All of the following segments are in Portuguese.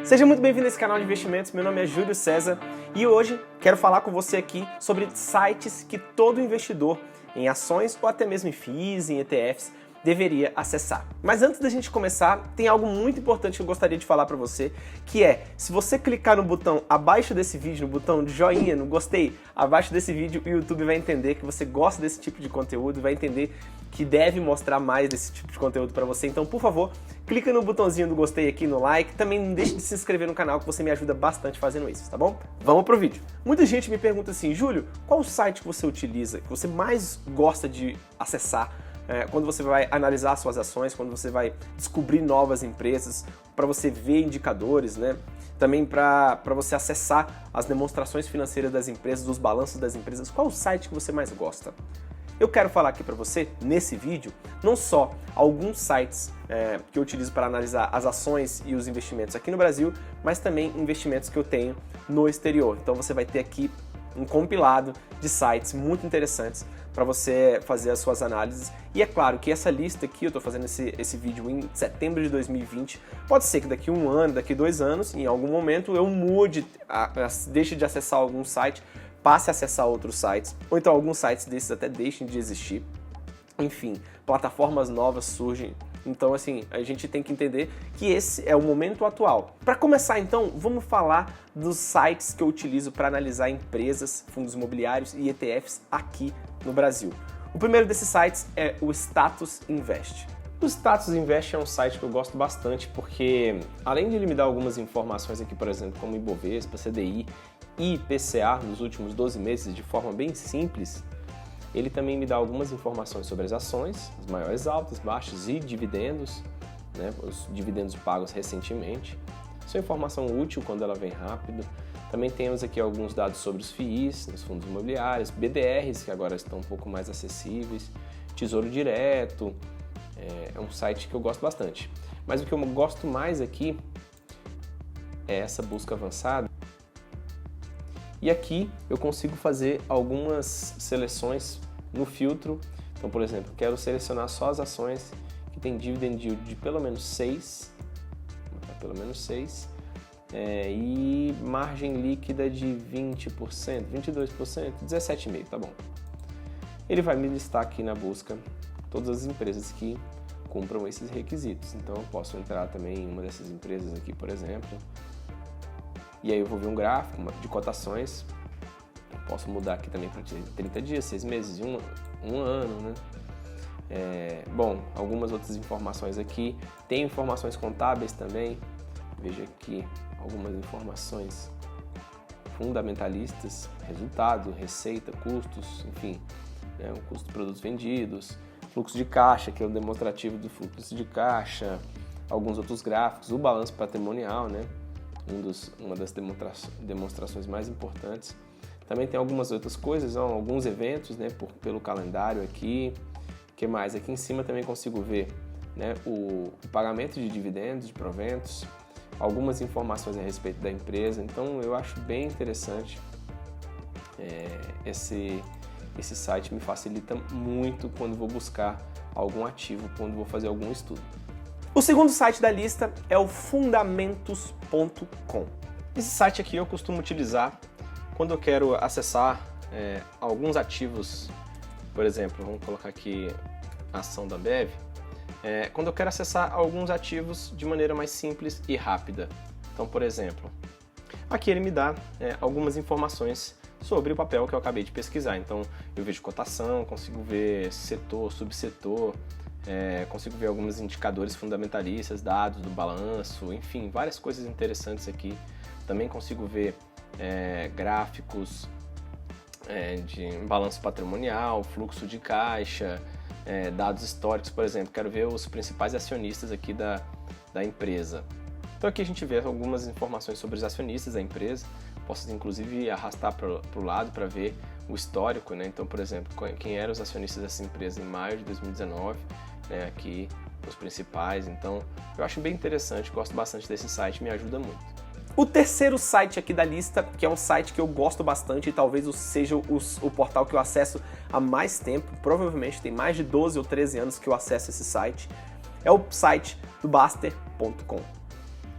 Seja muito bem-vindo a esse canal de investimentos, meu nome é Júlio César e hoje quero falar com você aqui sobre sites que todo investidor em ações ou até mesmo em FIIs, em ETFs, deveria acessar. Mas antes da gente começar, tem algo muito importante que eu gostaria de falar para você, que é, se você clicar no botão abaixo desse vídeo, no botão de joinha, no gostei, abaixo desse vídeo, o YouTube vai entender que você gosta desse tipo de conteúdo, vai entender que deve mostrar mais desse tipo de conteúdo para você. Então, por favor, clica no botãozinho do gostei aqui, no like, também não deixe de se inscrever no canal que você me ajuda bastante fazendo isso, tá bom? Vamos pro vídeo. Muita gente me pergunta assim, Júlio, qual o site que você utiliza, que você mais gosta de acessar quando você vai analisar suas ações, quando você vai descobrir novas empresas, para você ver indicadores, né? Também para você acessar as demonstrações financeiras das empresas, os balanços das empresas, qual o site que você mais gosta? Eu quero falar aqui para você, nesse vídeo, não só alguns sites que eu utilizo para analisar as ações e os investimentos aqui no Brasil, mas também investimentos que eu tenho no exterior. Então você vai ter aqui um compilado de sites muito interessantes para você fazer as suas análises. E é claro que essa lista aqui, eu estou fazendo esse vídeo em setembro de 2020, pode ser que daqui a um ano, daqui a 2 anos, em algum momento eu mude, deixe de acessar algum site, passe a acessar outros sites, ou então alguns sites desses até deixem de existir. Enfim, plataformas novas surgem. Então, assim, a gente tem que entender que esse é o momento atual. Para começar, então, vamos falar dos sites que eu utilizo para analisar empresas, fundos imobiliários e ETFs aqui no Brasil. O primeiro desses sites é o Status Invest. O Status Invest é um site que eu gosto bastante porque, além de ele me dar algumas informações aqui, por exemplo, como Ibovespa, CDI e IPCA nos últimos 12 meses de forma bem simples, ele também me dá algumas informações sobre as ações, as maiores altas, baixas e dividendos, né, os dividendos pagos recentemente. Isso é informação útil quando ela vem rápido. Também temos aqui alguns dados sobre os FIIs, os fundos imobiliários, BDRs, que agora estão um pouco mais acessíveis, Tesouro Direto, é um site que eu gosto bastante. Mas o que eu gosto mais aqui é essa busca avançada. E aqui eu consigo fazer algumas seleções no filtro. Então, por exemplo, quero selecionar só as ações que têm dividend yield de pelo menos 6, e margem líquida de 20%, 22%, 17,5%, tá bom. Ele vai me listar aqui na busca todas as empresas que cumpram esses requisitos. Então, eu posso entrar também em uma dessas empresas aqui, por exemplo. E aí eu vou ver um gráfico de cotações, posso mudar aqui também para 30 dias, 6 meses, um ano, né? Bom, algumas outras informações aqui, tem informações contábeis também, veja aqui algumas informações fundamentalistas, resultado, receita, custos, enfim, né? O custo de produtos vendidos, fluxo de caixa, que é o demonstrativo do fluxo de caixa, alguns outros gráficos, o balanço patrimonial, né? Uma das demonstrações mais importantes. Também tem algumas outras coisas, alguns eventos, né, pelo calendário aqui. O que mais? Aqui em cima também consigo ver, né, o pagamento de dividendos, de proventos, algumas informações a respeito da empresa. Então eu acho bem interessante. Esse site me facilita muito quando vou buscar algum ativo, quando vou fazer algum estudo. O segundo site da lista é o fundamentos.com. Esse site aqui eu costumo utilizar quando eu quero acessar alguns ativos, por exemplo, vamos colocar aqui a ação da Ambev, quando eu quero acessar alguns ativos de maneira mais simples e rápida. Então, por exemplo, aqui ele me dá algumas informações sobre o papel que eu acabei de pesquisar. Então, eu vejo cotação, consigo ver setor, subsetor, consigo ver alguns indicadores fundamentalistas, dados do balanço, enfim, várias coisas interessantes aqui. Também consigo ver gráficos de balanço patrimonial, fluxo de caixa, dados históricos, por exemplo. Quero ver os principais acionistas aqui da empresa. Então aqui a gente vê algumas informações sobre os acionistas da empresa. Posso inclusive arrastar para o lado para ver o histórico, né? Então, por exemplo, quem eram os acionistas dessa empresa em maio de 2019, né? Aqui os principais. Então, eu acho bem interessante, gosto bastante desse site, me ajuda muito. O terceiro site aqui da lista, que é um site que eu gosto bastante e talvez seja o portal que eu acesso há mais tempo, provavelmente tem mais de 12 ou 13 anos que eu acesso esse site, é o site do Baster.com.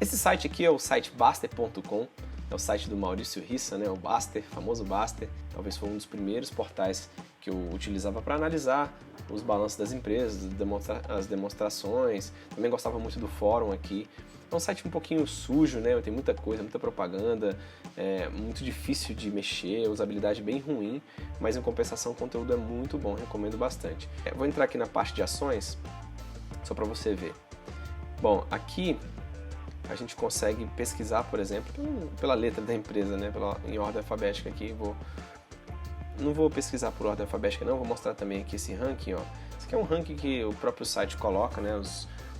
Esse site aqui é o site Baster.com, é o site do Maurício Rissa, né? O Baster, famoso Baster. Talvez foi um dos primeiros portais que eu utilizava para analisar os balanços das empresas, as demonstrações. Também gostava muito do fórum aqui. É um site um pouquinho sujo, né? Tem muita coisa, muita propaganda, muito difícil de mexer, usabilidade bem ruim, mas em compensação o conteúdo é muito bom, recomendo bastante. Vou entrar aqui na parte de ações, só para você ver. Bom, aqui a gente consegue pesquisar, por exemplo, pela letra da empresa, né? Em ordem alfabética aqui. Não vou pesquisar por ordem alfabética não, vou mostrar também aqui esse ranking, ó. Esse aqui é um ranking que o próprio site coloca, né?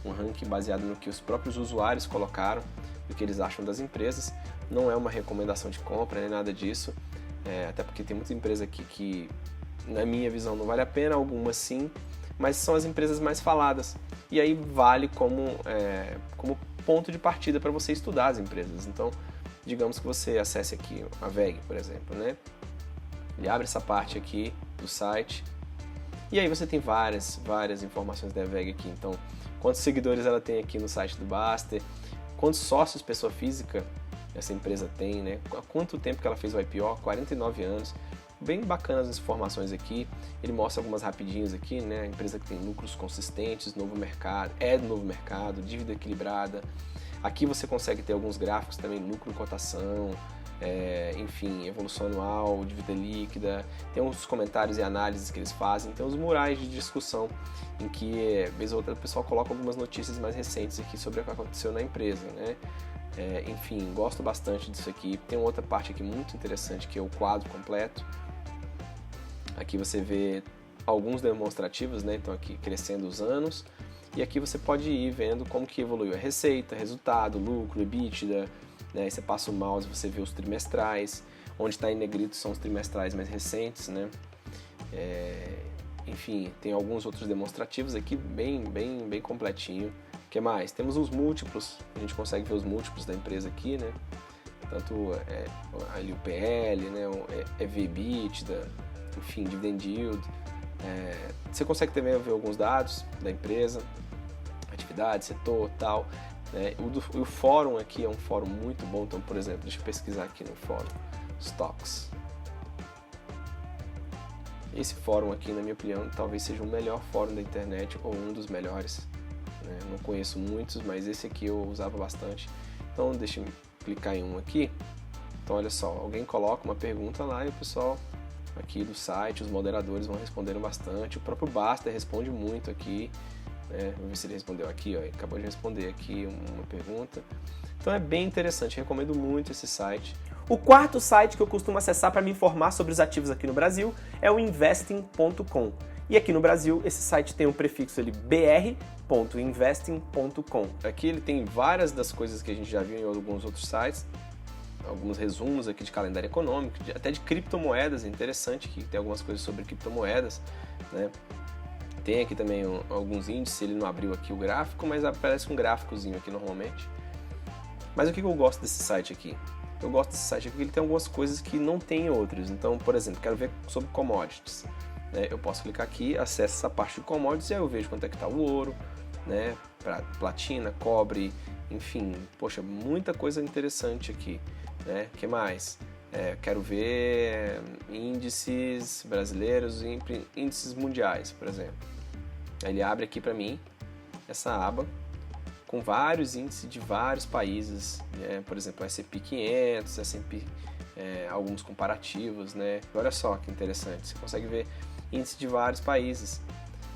Um ranking baseado no que os próprios usuários colocaram, do que eles acham das empresas. Não é uma recomendação de compra, nem nada disso, até porque tem muita empresa aqui que, na minha visão, não vale a pena, algumas sim, mas são as empresas mais faladas. E aí vale como ponto de partida para você estudar as empresas. Então, digamos que você acesse aqui a WEG, por exemplo, né? Ele abre essa parte aqui do site e aí você tem várias informações da WEG aqui. Então, quantos seguidores ela tem aqui no site do Baster, quantos sócios pessoa física essa empresa tem, né? Há quanto tempo que ela fez o IPO? 49 anos. Bem bacanas as informações aqui. Ele mostra algumas rapidinhos aqui, né? A empresa que tem lucros consistentes, novo mercado, dívida equilibrada. Aqui você consegue ter alguns gráficos também, lucro, cotação, enfim, evolução anual, dívida líquida. Tem uns comentários e análises que eles fazem. Tem os murais de discussão em que, vez ou outra, o pessoal coloca algumas notícias mais recentes aqui sobre o que aconteceu na empresa, né? Enfim, gosto bastante disso aqui. Tem outra parte aqui muito interessante que é o quadro completo. Aqui você vê alguns demonstrativos, né? Então aqui crescendo os anos. E aqui você pode ir vendo como que evoluiu a receita, resultado, lucro, EBITDA. Né? Aí você passa o mouse e você vê os trimestrais. Onde está em negrito são os trimestrais mais recentes, né? Enfim, tem alguns outros demonstrativos aqui bem completinho. O que mais? Temos os múltiplos, a gente consegue ver os múltiplos da empresa aqui, né? Tanto ali o PL, né? EV/EBITDA, enfim, dividend yield. Você consegue também ver alguns dados da empresa, atividade, setor, tal. Né? O fórum aqui é um fórum muito bom, então, por exemplo, deixa eu pesquisar aqui no fórum, Stocks. Esse fórum aqui, na minha opinião, talvez seja o melhor fórum da internet ou um dos melhores. Não conheço muitos, mas esse aqui eu usava bastante. Então deixa eu clicar em um aqui. Então olha só, alguém coloca uma pergunta lá e o pessoal aqui do site, os moderadores vão respondendo bastante. O próprio Baster responde muito aqui. Vamos ver se ele respondeu aqui, ó. Ele acabou de responder aqui uma pergunta. Então é bem interessante, recomendo muito esse site. O quarto site que eu costumo acessar para me informar sobre os ativos aqui no Brasil é o investing.com. E aqui no Brasil, esse site tem um prefixo ali, br.investing.com. Aqui ele tem várias das coisas que a gente já viu em alguns outros sites, alguns resumos aqui de calendário econômico, até de criptomoedas, é interessante que tem algumas coisas sobre criptomoedas, né? Tem aqui também alguns índices, ele não abriu aqui o gráfico, mas aparece um gráficozinho aqui normalmente. Mas o que eu gosto desse site aqui? Eu gosto desse site aqui porque ele tem algumas coisas que não tem em outros. Então, por exemplo, quero ver sobre commodities. Eu posso clicar aqui, acesso essa parte de commodities e aí eu vejo quanto é que está o ouro, né? Platina, cobre, enfim, poxa, muita coisa interessante aqui, né? O que mais? Quero ver índices brasileiros e índices mundiais, por exemplo. Aí ele abre aqui para mim essa aba com vários índices de vários países, né? Por exemplo, S&P 500, S&P, alguns comparativos, né? Olha só que interessante, você consegue ver índice de vários países,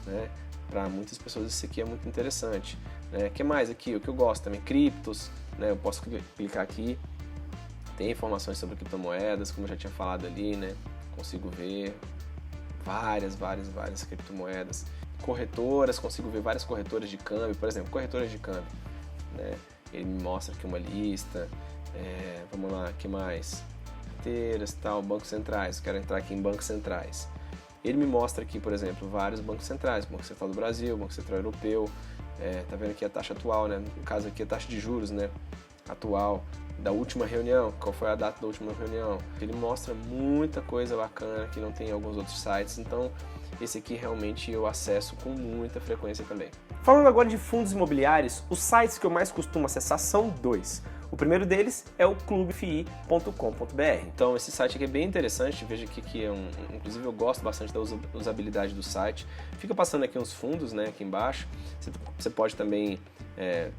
né? Para muitas pessoas isso aqui é muito interessante. O que mais aqui? O que eu gosto também, criptos, né? Eu posso clicar aqui, tem informações sobre criptomoedas, como eu já tinha falado ali, né? Consigo ver várias criptomoedas. Corretoras, consigo ver várias corretoras de câmbio, por exemplo, corretoras de câmbio, né? Ele me mostra aqui uma lista, vamos lá, o que mais? Carteiras, tal, bancos centrais, quero entrar aqui em bancos centrais. Ele me mostra aqui, por exemplo, vários bancos centrais, Banco Central do Brasil, Banco Central Europeu, tá vendo aqui a taxa atual, né? No caso aqui a taxa de juros, né? Atual, da última reunião, qual foi a data da última reunião. Ele mostra muita coisa bacana que não tem em alguns outros sites, então esse aqui realmente eu acesso com muita frequência também. Falando agora de fundos imobiliários, os sites que eu mais costumo acessar são dois. O primeiro deles é o clubefii.com.br. Então esse site aqui é bem interessante, veja aqui que inclusive eu gosto bastante da usabilidade do site. Fica passando aqui uns fundos, né, aqui embaixo. Você pode também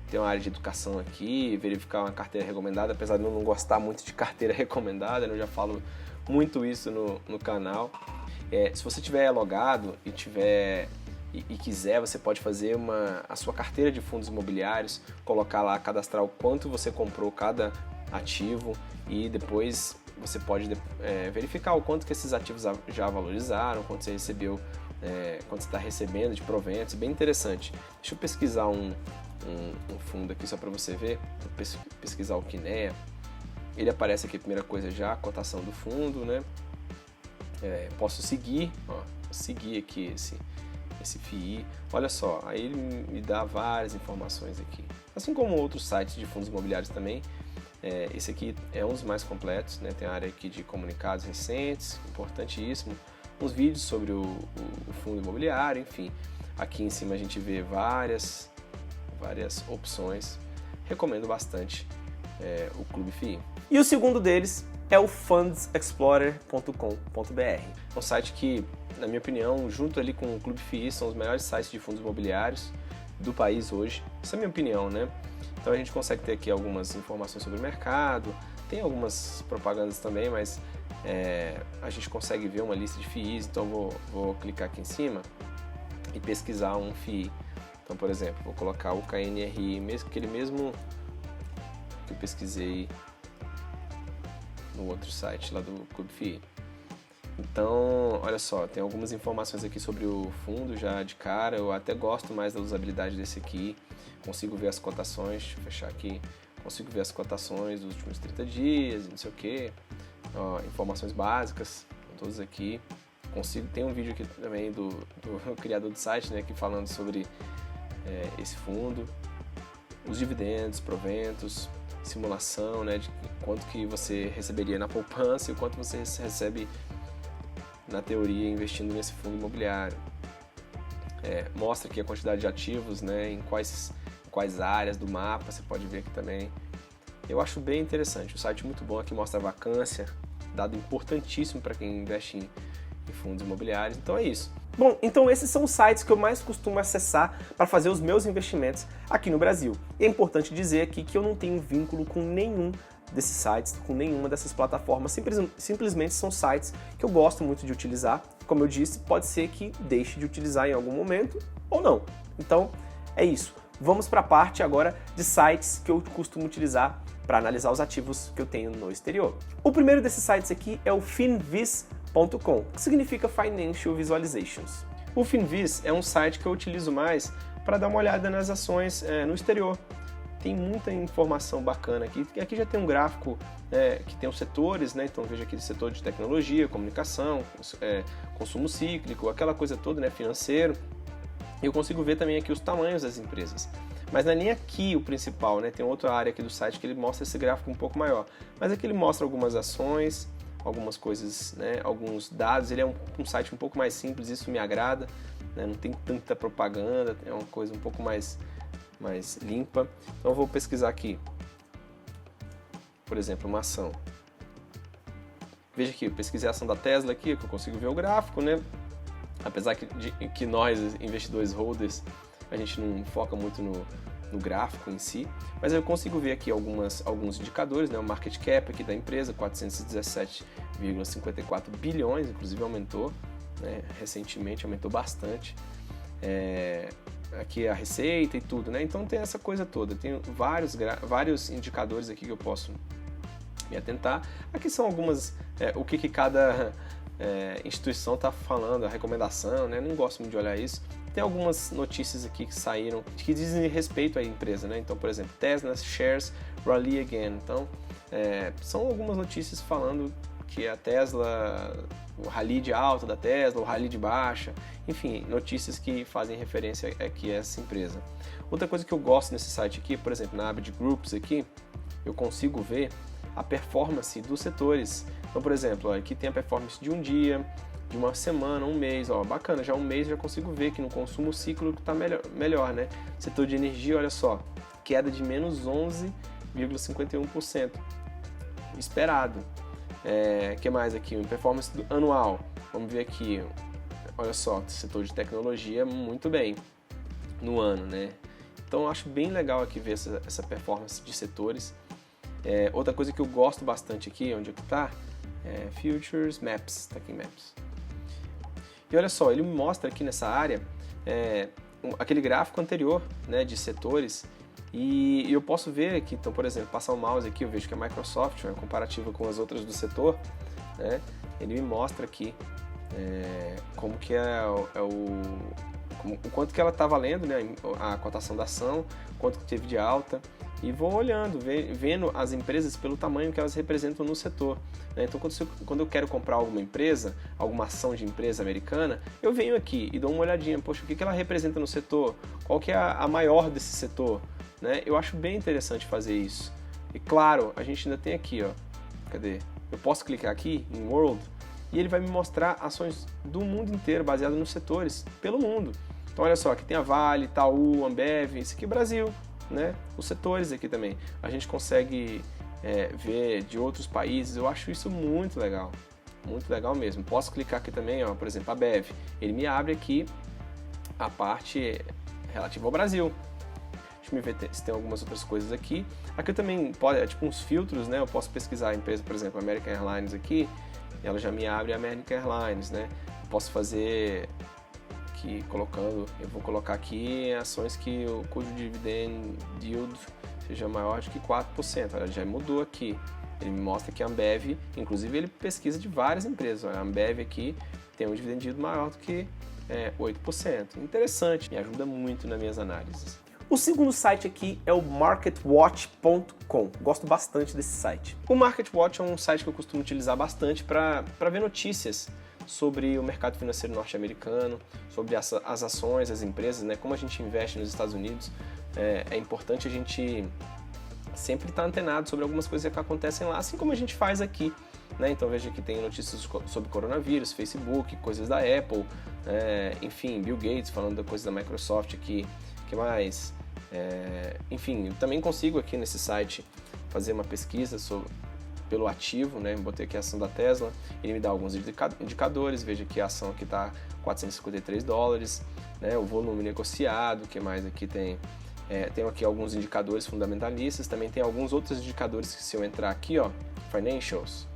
ter uma área de educação aqui, verificar uma carteira recomendada, apesar de eu não gostar muito de carteira recomendada, né, eu já falo muito isso no canal. Se você tiver logado e quiser, você pode fazer a sua carteira de fundos imobiliários, colocar lá, cadastrar o quanto você comprou cada ativo e depois você pode verificar o quanto que esses ativos já valorizaram, quanto você recebeu, quanto você está recebendo de proventos, bem interessante. Deixa eu pesquisar um fundo aqui só para você ver, vou pesquisar o Kinea, ele aparece aqui a primeira coisa já, a cotação do fundo, né? Posso seguir, seguir aqui esse FII, olha só, aí ele me dá várias informações aqui, assim como outros sites de fundos imobiliários também. Esse aqui é um dos mais completos, né? Tem a área aqui de comunicados recentes, importantíssimo, uns vídeos sobre o fundo imobiliário, enfim, aqui em cima a gente vê várias opções, recomendo bastante o Clube FII. E o segundo deles é o fundsexplorer.com.br. É um site que, na minha opinião, junto ali com o Clube FII, são os melhores sites de fundos imobiliários do país hoje. Essa é a minha opinião, né? Então a gente consegue ter aqui algumas informações sobre o mercado, tem algumas propagandas também, mas a gente consegue ver uma lista de FIIs, então vou clicar aqui em cima e pesquisar um FII. Então, por exemplo, vou colocar o KNRI, aquele mesmo que eu pesquisei no outro site lá do Clube FII. Então, olha só, tem algumas informações aqui sobre o fundo já de cara, eu até gosto mais da usabilidade desse aqui, consigo ver as cotações, deixa eu fechar aqui, consigo ver as cotações dos últimos 30 dias, não sei o que, informações básicas, todas aqui. Tem um vídeo aqui também do criador do site, né, aqui falando sobre esse fundo, os dividendos, proventos, simulação, né, de quanto que você receberia na poupança e o quanto você recebe na teoria investindo nesse fundo imobiliário. Mostra aqui a quantidade de ativos, né, em quais áreas do mapa, você pode ver aqui também. Eu acho bem interessante, o site é muito bom, aqui mostra a vacância, dado importantíssimo para quem investe em fundos imobiliários, então é isso. Bom, então esses são os sites que eu mais costumo acessar para fazer os meus investimentos aqui no Brasil. E é importante dizer aqui que eu não tenho vínculo com nenhum desses sites, com nenhuma dessas plataformas, simplesmente são sites que eu gosto muito de utilizar. Como eu disse, pode ser que deixe de utilizar em algum momento ou não. Então é isso. Vamos para a parte agora de sites que eu costumo utilizar para analisar os ativos que eu tenho no exterior. O primeiro desses sites aqui é o finviz.com, que significa Financial Visualizations. O Finviz é um site que eu utilizo mais para dar uma olhada nas ações no exterior. Tem muita informação bacana aqui. Aqui já tem um gráfico que tem os setores, né? Então veja aqui o setor de tecnologia, comunicação, consumo cíclico, aquela coisa toda, né? Financeiro. E eu consigo ver também aqui os tamanhos das empresas. Mas não é nem aqui o principal, né? Tem outra área aqui do site que ele mostra esse gráfico um pouco maior. Mas aqui ele mostra algumas ações, algumas coisas, né? Alguns dados. Ele é um site um pouco mais simples, isso me agrada, né? Não tem tanta propaganda, é uma coisa um pouco mais limpa. Então eu vou pesquisar aqui, por exemplo, uma ação. Veja aqui, eu pesquisei a ação da Tesla aqui, que eu consigo ver o gráfico, né? Apesar que nós, investidores holders, a gente não foca muito no gráfico em si, mas eu consigo ver aqui alguns indicadores, né? O market cap aqui da empresa, 417,54 bilhões, inclusive aumentou, né? Recentemente aumentou bastante. Aqui a receita e tudo, né? Então tem essa coisa toda, tem vários indicadores aqui que eu posso me atentar. Aqui são algumas, o que cada instituição está falando, a recomendação, né? Não gosto muito de olhar isso. Tem algumas notícias aqui que saíram que dizem respeito à empresa, né? Então, por exemplo, Tesla shares rally again. Então, são algumas notícias falando que a Tesla, o rally de alta da Tesla, o rally de baixa, enfim, notícias que fazem referência aqui a essa empresa. Outra coisa que eu gosto nesse site aqui, por exemplo, na aba de Groups aqui, eu consigo ver a performance dos setores. Então, por exemplo, aqui tem a performance de um dia, de uma semana, um mês, ó, bacana, já um mês já consigo ver que no consumo cíclico está melhor, né? Setor de energia, olha só, queda de menos 11,51%, esperado. Que mais aqui? Performance anual, vamos ver aqui, olha só, setor de tecnologia muito bem no ano, né? Então eu acho bem legal aqui ver essa performance de setores. Outra coisa que eu gosto bastante aqui, onde é que está? Futures, Maps, está aqui em Maps. E olha só, ele me mostra aqui nessa área aquele gráfico anterior, né, de setores, e eu posso ver aqui, então, por exemplo, passar o mouse aqui, eu vejo que a Microsoft, comparativa com as outras do setor, né, ele me mostra aqui como que o quanto que ela está valendo, né, a cotação da ação, quanto que teve de alta, e vou olhando, vendo as empresas pelo tamanho que elas representam no setor. Né? Então, quando eu quero comprar alguma empresa, alguma ação de empresa americana, eu venho aqui e dou uma olhadinha, poxa, o que ela representa no setor? Qual que é a maior desse setor? Né? Eu acho bem interessante fazer isso. E claro, a gente ainda tem aqui, ó, cadê? Eu posso clicar aqui em World e ele vai me mostrar ações do mundo inteiro, baseadas nos setores, pelo mundo. Então, olha só, aqui tem a Vale, Itaú, Ambev, esse aqui é Brasil. Né? Os setores aqui também, a gente consegue ver de outros países, eu acho isso muito legal mesmo. Posso clicar aqui também, ó, por exemplo, a BEV, ele me abre aqui a parte relativa ao Brasil. Deixa eu ver se tem algumas outras coisas aqui. Aqui eu também pode, tipo uns filtros, né? Eu posso pesquisar a empresa, por exemplo, American Airlines aqui, ela já me abre a American Airlines, né? Eu posso fazer colocando, eu vou colocar aqui ações cujo dividend yield seja maior do que 4%. Olha, já mudou aqui. Ele me mostra que a Ambev, inclusive ele pesquisa de várias empresas. Olha, a Ambev aqui tem um dividend yield maior do que 8%. Interessante, me ajuda muito nas minhas análises. O segundo site aqui é o marketwatch.com. Gosto bastante desse site. O MarketWatch é um site que eu costumo utilizar bastante para ver notícias sobre o mercado financeiro norte-americano, sobre as ações, as empresas, né? Como a gente investe nos Estados Unidos. É importante a gente sempre estar antenado sobre algumas coisas que acontecem lá, assim como a gente faz aqui. Né? Então veja que tem notícias sobre coronavírus, Facebook, coisas da Apple, enfim, Bill Gates falando da coisa da Microsoft aqui, que mais? Enfim, eu também consigo aqui nesse site fazer uma pesquisa pelo ativo, né? Botei aqui a ação da Tesla, ele me dá alguns indicadores, veja que a ação aqui está $453, né? O volume negociado, o que mais aqui tem? Tem aqui alguns indicadores fundamentalistas, também tem alguns outros indicadores que se eu entrar aqui, ó, Financials,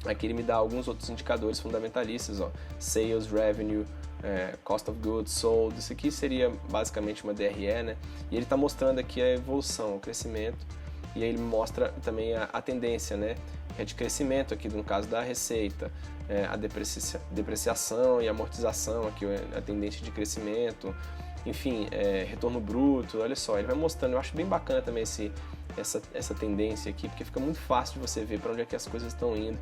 aqui ele me dá alguns outros indicadores fundamentalistas, ó, Sales, Revenue, Cost of Goods Sold, isso aqui seria basicamente uma DRE, né? E ele está mostrando aqui a evolução, o crescimento, e aí ele me mostra também a tendência, né? De crescimento aqui no caso da receita, a depreciação e amortização aqui, a tendência de crescimento, enfim, retorno bruto, olha só, ele vai mostrando, eu acho bem bacana também essa tendência aqui, porque fica muito fácil de você ver para onde é que as coisas estão indo,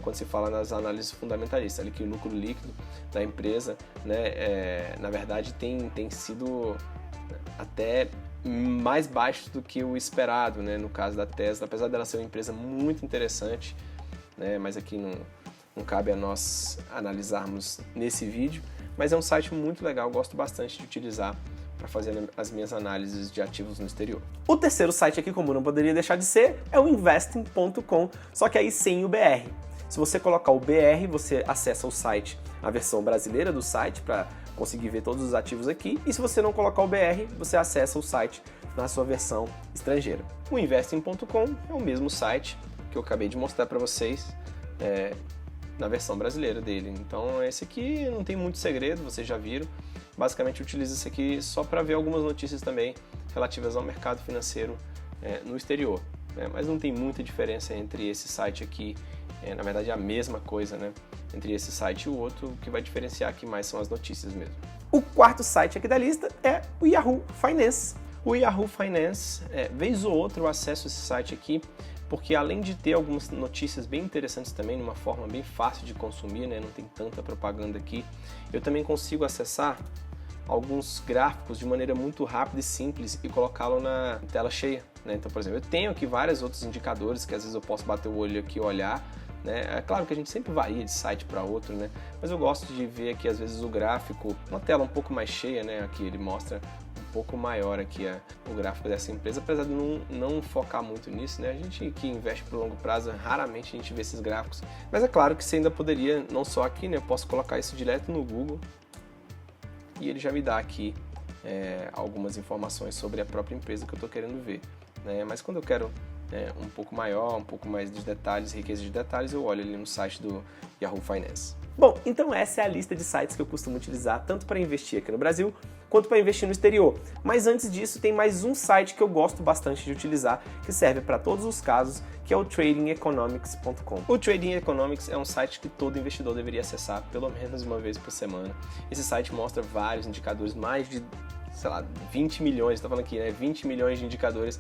quando se fala nas análises fundamentalistas, ali que o lucro líquido da empresa, né, na verdade tem sido até mais baixo do que o esperado, né, no caso da Tesla, apesar dela ser uma empresa muito interessante, né, mas aqui não cabe a nós analisarmos nesse vídeo, mas é um site muito legal, gosto bastante de utilizar para fazer as minhas análises de ativos no exterior. O terceiro site aqui, como não poderia deixar de ser, é o investing.com, só que aí sem o BR. Se você colocar o BR, você acessa o site, a versão brasileira do site, para conseguir ver todos os ativos aqui, e se você não colocar o BR, você acessa o site na sua versão estrangeira. O investing.com é o mesmo site que eu acabei de mostrar para vocês, na versão brasileira dele. Então esse aqui não tem muito segredo, vocês já viram. Basicamente utilizo esse aqui só para ver algumas notícias também relativas ao mercado financeiro no exterior. Mas não tem muita diferença entre esse site aqui, na verdade é a mesma coisa, né? Entre esse site e o outro, o que vai diferenciar aqui mais são as notícias mesmo. O quarto site aqui da lista é o Yahoo Finance. O Yahoo Finance, vez ou outra eu acesso esse site aqui, porque além de ter algumas notícias bem interessantes também, de uma forma bem fácil de consumir, né? Não tem tanta propaganda aqui, eu também consigo acessar alguns gráficos de maneira muito rápida e simples e colocá-lo na tela cheia, né? Então, por exemplo, eu tenho aqui vários outros indicadores que às vezes eu posso bater o olho aqui e olhar, né? É claro que a gente sempre varia de site para outro, né? Mas eu gosto de ver aqui às vezes o gráfico, uma tela um pouco mais cheia, né? Aqui ele mostra um pouco maior aqui o gráfico dessa empresa, apesar de não focar muito nisso, né? A gente que investe por longo prazo, raramente a gente vê esses gráficos, mas é claro que você ainda poderia, não só aqui, né? Eu posso colocar isso direto no Google e ele já me dá aqui algumas informações sobre a própria empresa que eu estou querendo ver, né? Mas quando eu quero um pouco maior, um pouco mais de detalhes, riqueza de detalhes, eu olho ali no site do Yahoo Finance. Bom, então essa é a lista de sites que eu costumo utilizar tanto para investir aqui no Brasil quanto para investir no exterior. Mas antes disso tem mais um site que eu gosto bastante de utilizar, que serve para todos os casos, que é o tradingeconomics.com. O Trading Economics é um site que todo investidor deveria acessar pelo menos uma vez por semana. Esse site mostra vários indicadores, mais de, sei lá, 20 milhões, tá falando aqui, né? 20 milhões de indicadores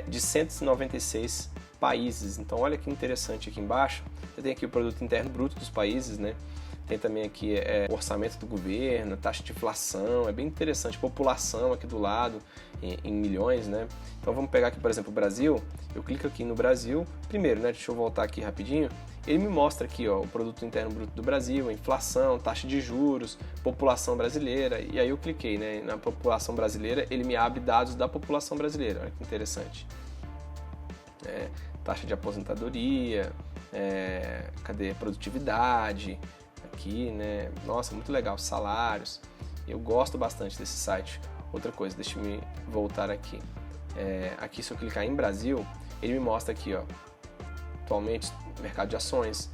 de 196 países. Então olha que interessante aqui embaixo. Você tem aqui o produto interno bruto dos países, né? Tem também aqui o orçamento do governo, taxa de inflação, é bem interessante, população aqui do lado, em milhões, né? Então vamos pegar aqui, por exemplo, o Brasil. Eu clico aqui no Brasil, primeiro, né? Deixa eu voltar aqui rapidinho. Ele me mostra aqui, ó, o produto interno bruto do Brasil, a inflação, taxa de juros, população brasileira. E aí eu cliquei, né, na população brasileira, ele me abre dados da população brasileira. Olha que interessante. Taxa de aposentadoria, cadê? Produtividade, aqui, né? Nossa, muito legal, salários. Eu gosto bastante desse site. Outra coisa, deixa eu voltar aqui. Aqui, se eu clicar em Brasil, ele me mostra aqui, ó, atualmente, mercado de ações,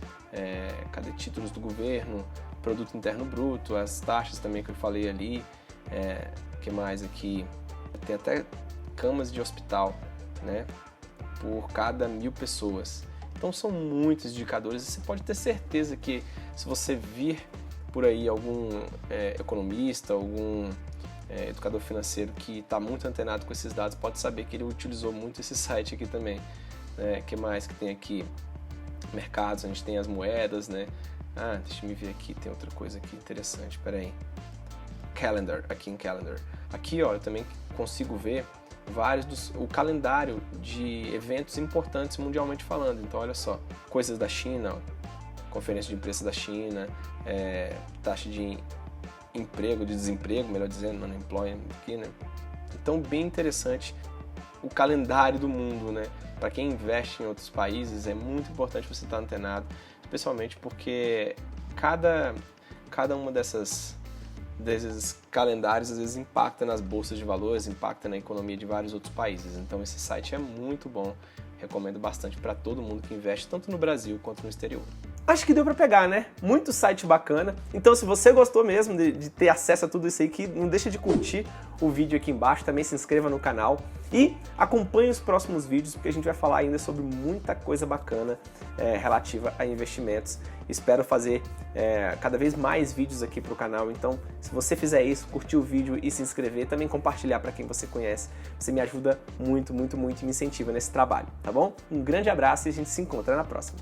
cadê títulos do governo, produto interno bruto, as taxas também que eu falei ali, que mais aqui? Tem até camas de hospital, né? Por cada 1000 pessoas. Então são muitos indicadores e você pode ter certeza que se você vir por aí algum economista, algum educador financeiro que está muito antenado com esses dados, pode saber que ele utilizou muito esse site aqui também. Que mais que tem aqui? Mercados, a gente tem as moedas, né? Deixa eu ver aqui, tem outra coisa aqui interessante, peraí. Calendar, aqui em Calendar. Aqui, ó, eu também consigo ver o calendário de eventos importantes mundialmente falando. Então, olha só, coisas da China, conferência de imprensa da China, taxa de emprego, de desemprego, melhor dizendo, unemployment aqui, né? Então, bem interessante o calendário do mundo, né? Para quem investe em outros países, é muito importante você estar antenado, especialmente porque cada uma desses calendários às vezes impacta nas bolsas de valores, impacta na economia de vários outros países. Então esse site é muito bom, recomendo bastante para todo mundo que investe tanto no Brasil quanto no exterior. Acho que deu para pegar, né? Muito site bacana. Então se você gostou mesmo de ter acesso a tudo isso aí, não deixa de curtir o vídeo aqui embaixo, também se inscreva no canal e acompanhe os próximos vídeos, porque a gente vai falar ainda sobre muita coisa bacana relativa a investimentos. Espero fazer cada vez mais vídeos aqui para o canal, então se você fizer isso, curtir o vídeo e se inscrever, também compartilhar para quem você conhece, você me ajuda muito, muito, muito e me incentiva nesse trabalho, tá bom? Um grande abraço e a gente se encontra na próxima.